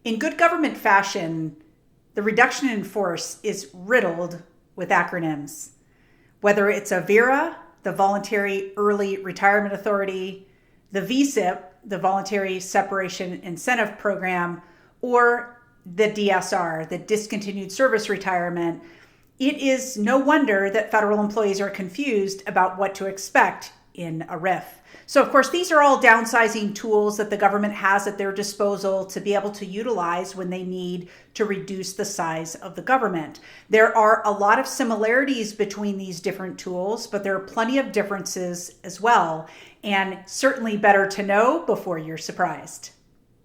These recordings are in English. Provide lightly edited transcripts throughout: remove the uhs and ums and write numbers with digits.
In good government fashion, the reduction in force is riddled with acronyms. Whether it's a VERA, the Voluntary Early Retirement Authority, the VSIP, the Voluntary Separation Incentive Program, or the DSR, the Discontinued Service Retirement, it is no wonder that federal employees are confused about what to expect in a RIF. So, of course, these are all downsizing tools that the government has at their disposal to be able to utilize when they need to reduce the size of the government. There are a lot of similarities between these different tools, but there are plenty of differences as well, and certainly better to know before you're surprised.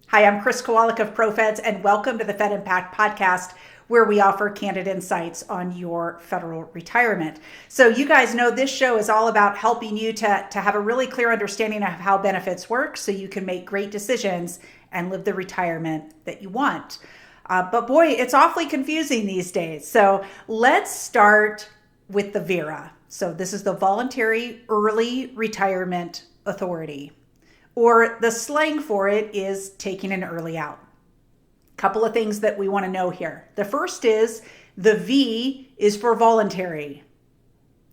Hi, I'm Chris Kowalik of ProFeds, and welcome to the Fed Impact Podcast, where we offer candid insights on your federal retirement. So you guys know this show is all about helping you to have a really clear understanding of how benefits work so you can make great decisions and live the retirement that you want. But boy, it's awfully confusing these days. So let's start with the VERA. So this is the Voluntary Early Retirement Authority, or the slang for it is taking an early out. Couple of things that we want to know here. The first is the V is for voluntary.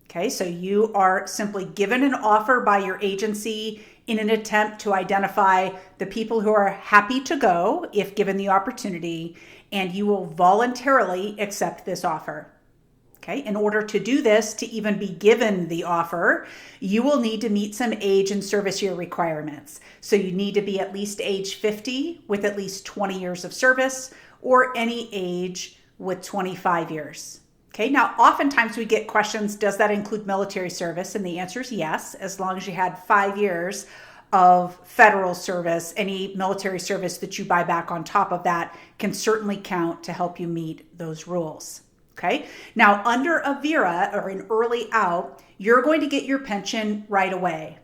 Okay, so you are simply given an offer by your agency in an attempt to identify the people who are happy to go if given the opportunity, and you will voluntarily accept this offer. Okay, in order to do this, to even be given the offer, you will need to meet some age and service year requirements. So you need to be at least age 50 with at least 20 years of service, or any age with 25 years. Okay, now oftentimes we get questions, does that include military service? And the answer is yes, as long as you had 5 years of federal service. Any military service that you buy back on top of that can certainly count to help you meet those rules. Okay, now under a VERA, or an early out, you're going to get your pension right away.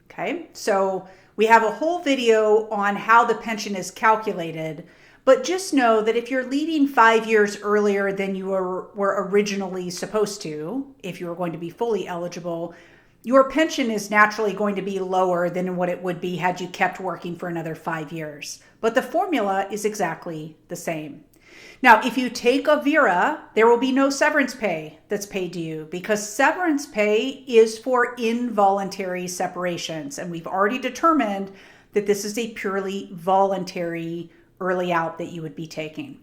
Okay, so we have a whole video on how the pension is calculated, but just know that if you're leaving 5 years earlier than you were originally supposed to, if you were going to be fully eligible, your pension is naturally going to be lower than what it would be had you kept working for another 5 years. But the formula is exactly the same. Now, if you take a VERA, there will be no severance pay that's paid to you, because severance pay is for involuntary separations. And we've already determined that this is a purely voluntary early out that you would be taking.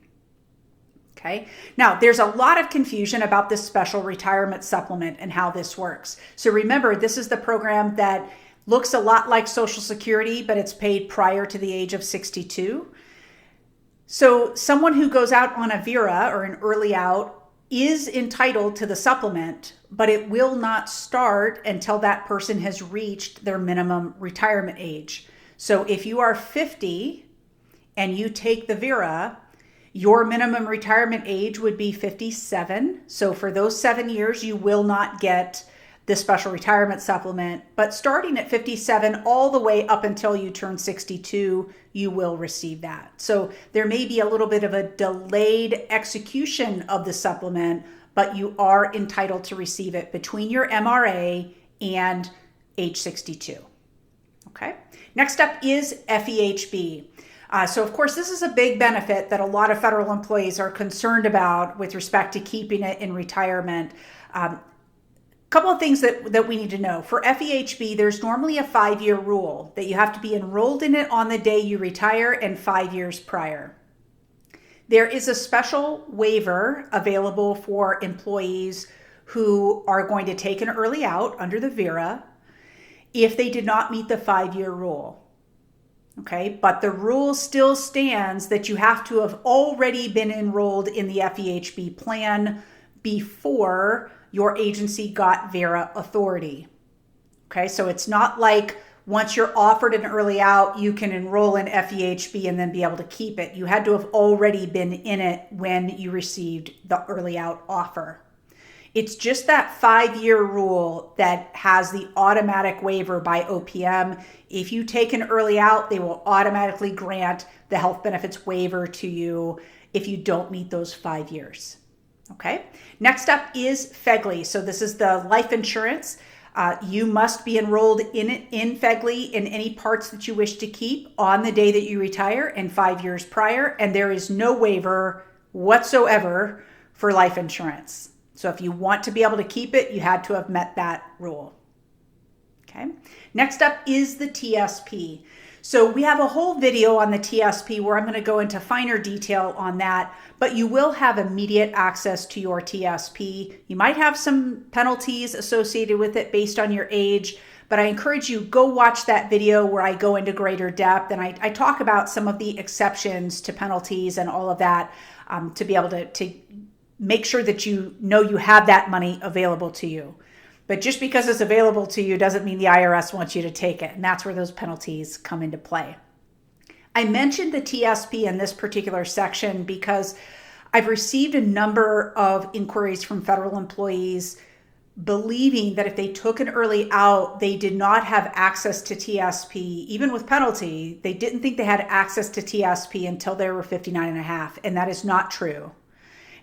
Okay. Now, there's a lot of confusion about this special retirement supplement and how this works. So remember, this is the program that looks a lot like Social Security, but it's paid prior to the age of 62. So someone who goes out on a VERA, or an early out, is entitled to the supplement, but it will not start until that person has reached their minimum retirement age. So if you are 50 and you take the VERA, your minimum retirement age would be 57. So for those 7 years, you will not get the special retirement supplement, but starting at 57 all the way up until you turn 62, you will receive that. So there may be a little bit of a delayed execution of the supplement, but you are entitled to receive it between your MRA and age 62. Okay. Next up is FEHB. So of course, this is a big benefit that a lot of federal employees are concerned about with respect to keeping it in retirement. Couple of things that we need to know. For FEHB, there's normally a 5-year rule that you have to be enrolled in it on the day you retire and 5 years prior. There is a special waiver available for employees who are going to take an early out under the VERA if they did not meet the 5-year rule. Okay, but the rule still stands that you have to have already been enrolled in the FEHB plan before your agency got VERA authority. Okay, so it's not like once you're offered an early out, you can enroll in FEHB and then be able to keep it. You had to have already been in it when you received the early out offer. It's just that 5-year rule that has the automatic waiver by OPM. If you take an early out, they will automatically grant the health benefits waiver to you if you don't meet those 5 years. Okay, next up is FEGLI. So this is the life insurance. You must be enrolled in FEGLI in any parts that you wish to keep on the day that you retire and 5 years prior, and there is no waiver whatsoever for life insurance. So if you want to be able to keep it, you had to have met that rule. Okay. Next up is the TSP. So we have a whole video on the TSP where I'm going to go into finer detail on that, but you will have immediate access to your TSP. You might have some penalties associated with it based on your age, but I encourage you, go watch that video where I go into greater depth and I talk about some of the exceptions to penalties and all of that to be able to make sure that you know you have that money available to you. But just because it's available to you doesn't mean the IRS wants you to take it. And that's where those penalties come into play. I mentioned the TSP in this particular section because I've received a number of inquiries from federal employees believing that if they took an early out, they did not have access to TSP. Even with penalty, they didn't think they had access to TSP until they were 59 and a half. And that is not true.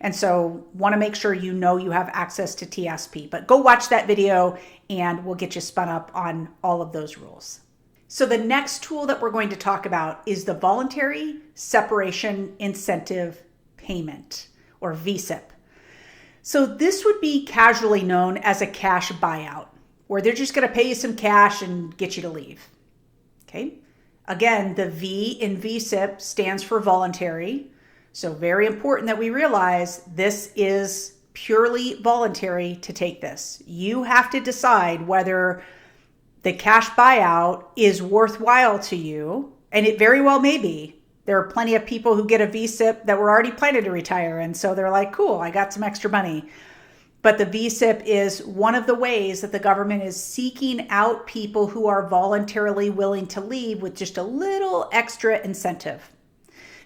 And so want to make sure you know you have access to TSP, but go watch that video and we'll get you spun up on all of those rules. So the next tool that we're going to talk about is the Voluntary Separation Incentive Payment, or VSIP. So this would be casually known as a cash buyout, where they're just going to pay you some cash and get you to leave. Okay. Again, the V in VSIP stands for voluntary. So very important that we realize this is purely voluntary to take this. You have to decide whether the cash buyout is worthwhile to you, and it very well may be. There are plenty of people who get a VSIP that were already planning to retire, and so they're like, cool, I got some extra money. But the VSIP is one of the ways that the government is seeking out people who are voluntarily willing to leave with just a little extra incentive.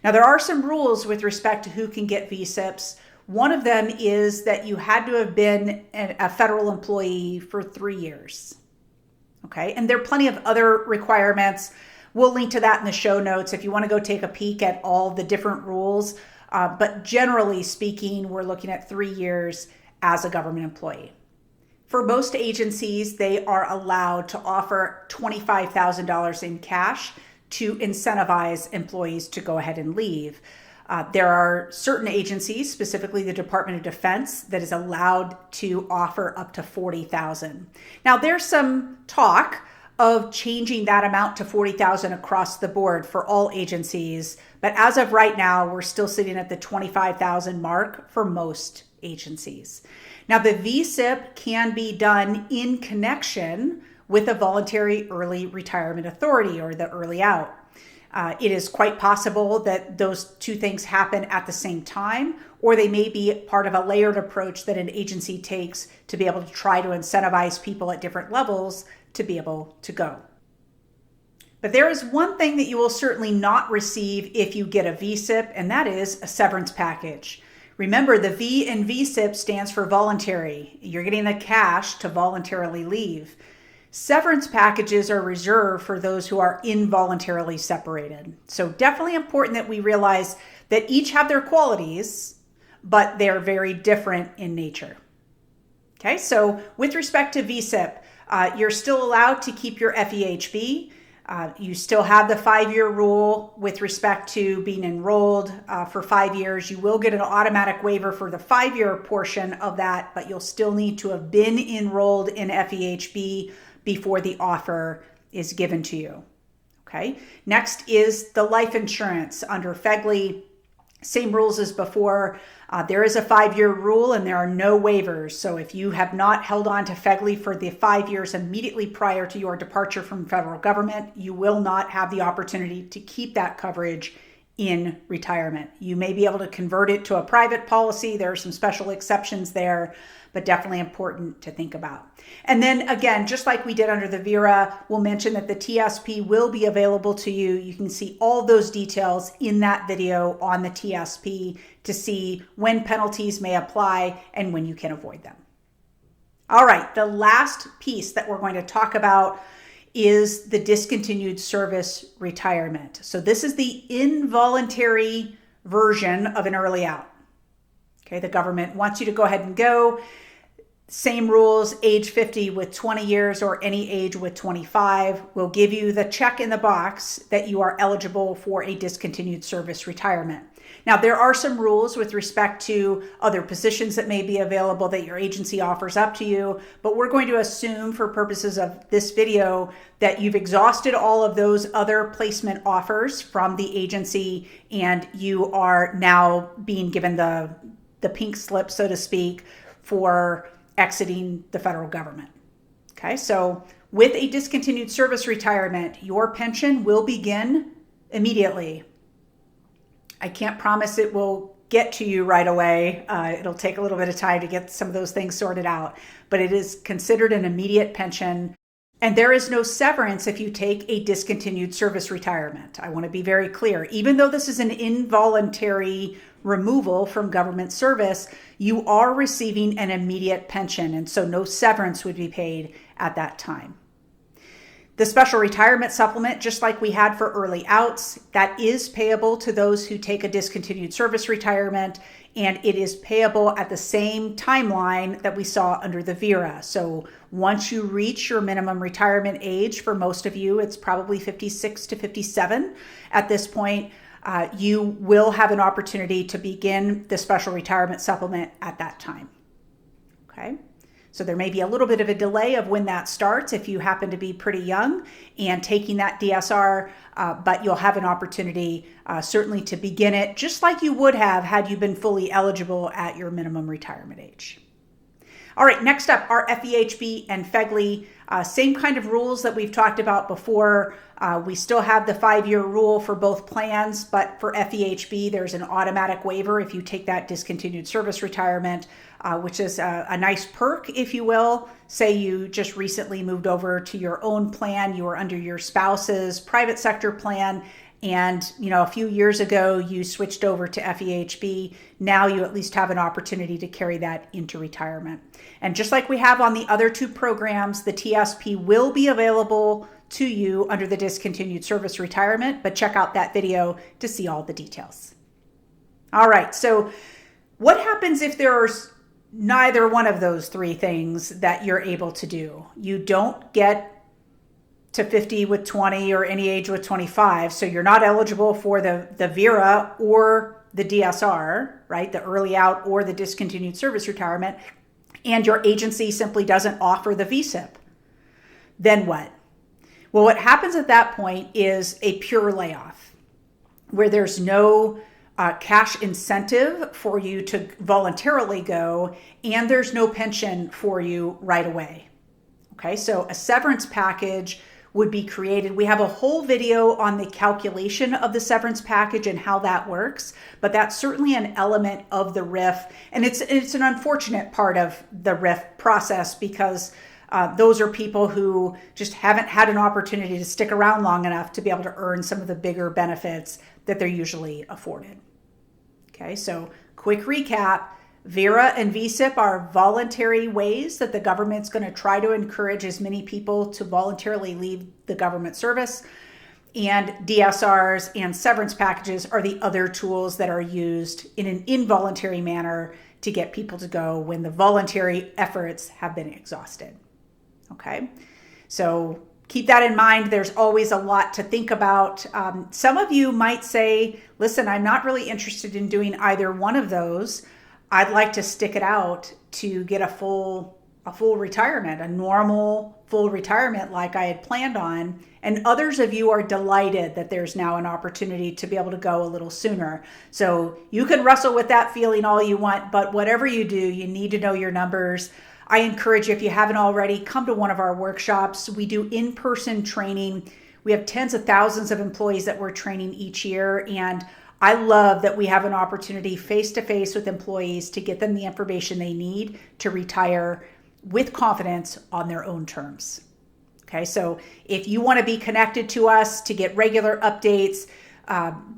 Now, there are some rules with respect to who can get VSIPs. One of them is that you had to have been a federal employee for 3 years. Okay, and there are plenty of other requirements. We'll link to that in the show notes if you want to go take a peek at all the different rules. But generally speaking, we're looking at 3 years as a government employee. For most agencies, they are allowed to offer $25,000 in cash to incentivize employees to go ahead and leave. There are certain agencies, specifically the Department of Defense, that is allowed to offer up to $40,000. Now, there's some talk of changing that amount to $40,000 across the board for all agencies, but as of right now, we're still sitting at the $25,000 mark for most agencies. Now, the VSIP can be done in connection with a voluntary early retirement authority, or the early out. It is quite possible that those two things happen at the same time, or they may be part of a layered approach that an agency takes to be able to try to incentivize people at different levels to be able to go. But there is one thing that you will certainly not receive if you get a VSIP, and that is a severance package. Remember, the V in VSIP stands for voluntary. You're getting the cash to voluntarily leave. Severance packages are reserved for those who are involuntarily separated. So definitely important that we realize that each have their qualities, but they're very different in nature. Okay, so with respect to VSIP, you're still allowed to keep your FEHB. You still have the 5-year rule with respect to being enrolled for 5 years. You will get an automatic waiver for the 5-year portion of that, but you'll still need to have been enrolled in FEHB before the offer is given to you. Okay. Next is the life insurance under FEGLI. Same rules as before. There is a 5-year rule and there are no waivers. So if you have not held on to FEGLI for the 5 years immediately prior to your departure from federal government, you will not have the opportunity to keep that coverage in retirement. You may be able to convert it to a private policy. There are some special exceptions there, but definitely important to think about. And then again, just like we did under the VERA, we'll mention that the TSP will be available to you. You can see all those details in that video on the TSP to see when penalties may apply and when you can avoid them. All right, the last piece that we're going to talk about is the discontinued service retirement. So this is the involuntary version of an early out. Okay, the government wants you to go ahead and go. Same rules, age 50 with 20 years or any age with 25 will give you the check in the box that you are eligible for a discontinued service retirement. Now, there are some rules with respect to other positions that may be available that your agency offers up to you, but we're going to assume for purposes of this video that you've exhausted all of those other placement offers from the agency and you are now being given the pink slip, so to speak, for exiting the federal government. Okay, so with a discontinued service retirement, your pension will begin immediately. I can't promise it will get to you right away. It'll take a little bit of time to get some of those things sorted out, but it is considered an immediate pension. And there is no severance if you take a discontinued service retirement. I want to be very clear. Even though this is an involuntary removal from government service, you are receiving an immediate pension, and so no severance would be paid at that time. The special retirement supplement, just like we had for early outs, that is payable to those who take a discontinued service retirement, and it is payable at the same timeline that we saw under the VERA. So once you reach your minimum retirement age, for most of you, it's probably 56 to 57 at this point, you will have an opportunity to begin the special retirement supplement at that time. Okay. So there may be a little bit of a delay of when that starts if you happen to be pretty young and taking that DSR, but you'll have an opportunity certainly to begin it just like you would have had you been fully eligible at your minimum retirement age. All right, next up are FEHB and FEGLI. Same kind of rules that we've talked about before. We still have the 5-year rule for both plans, but for FEHB, there's an automatic waiver if you take that discontinued service retirement, which is a nice perk, if you will. Say you just recently moved over to your own plan, you were under your spouse's private sector plan, and a few years ago you switched over to FEHB. Now you at least have an opportunity to carry that into retirement. And just like we have on the other two programs, the TSP will be available to you under the discontinued service retirement, but check out that video to see all the details. All right, so what happens if there's neither one of those three things that you're able to do? You don't get to 50 with 20 or any age with 25. So you're not eligible for the VERA or the DSR, right? The early out or the discontinued service retirement. And your agency simply doesn't offer the VSIP. Then what? Well, what happens at that point is a pure layoff where there's no cash incentive for you to voluntarily go, and there's no pension for you right away. Okay, so a severance package would be created. We have a whole video on the calculation of the severance package and how that works, but that's certainly an element of the RIF. And it's an unfortunate part of the RIF process because those are people who just haven't had an opportunity to stick around long enough to be able to earn some of the bigger benefits that they're usually afforded. Okay, so quick recap. VERA and VSIP are voluntary ways that the government's going to try to encourage as many people to voluntarily leave the government service. And DSRs and severance packages are the other tools that are used in an involuntary manner to get people to go when the voluntary efforts have been exhausted. Okay, so keep that in mind. There's always a lot to think about. Some of you might say, listen, I'm not really interested in doing either one of those. I'd like to stick it out to get a full retirement, a normal full retirement like I had planned on. And others of you are delighted that there's now an opportunity to be able to go a little sooner. So you can wrestle with that feeling all you want, but whatever you do, you need to know your numbers. I encourage you, if you haven't already, come to one of our workshops. We do in-person training. We have tens of thousands of employees that we're training each year, and I love that we have an opportunity face-to-face with employees to get them the information they need to retire with confidence on their own terms. Okay, so if you want to be connected to us to get regular updates,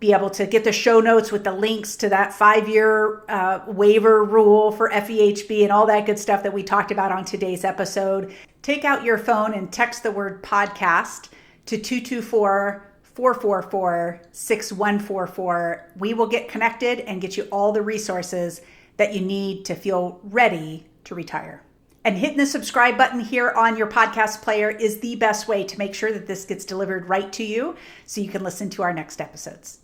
be able to get the show notes with the links to that 5-year waiver rule for FEHB and all that good stuff that we talked about on today's episode, take out your phone and text the word podcast to 224-444-6144. We will get connected and get you all the resources that you need to feel ready to retire. And hitting the subscribe button here on your podcast player is the best way to make sure that this gets delivered right to you so you can listen to our next episodes.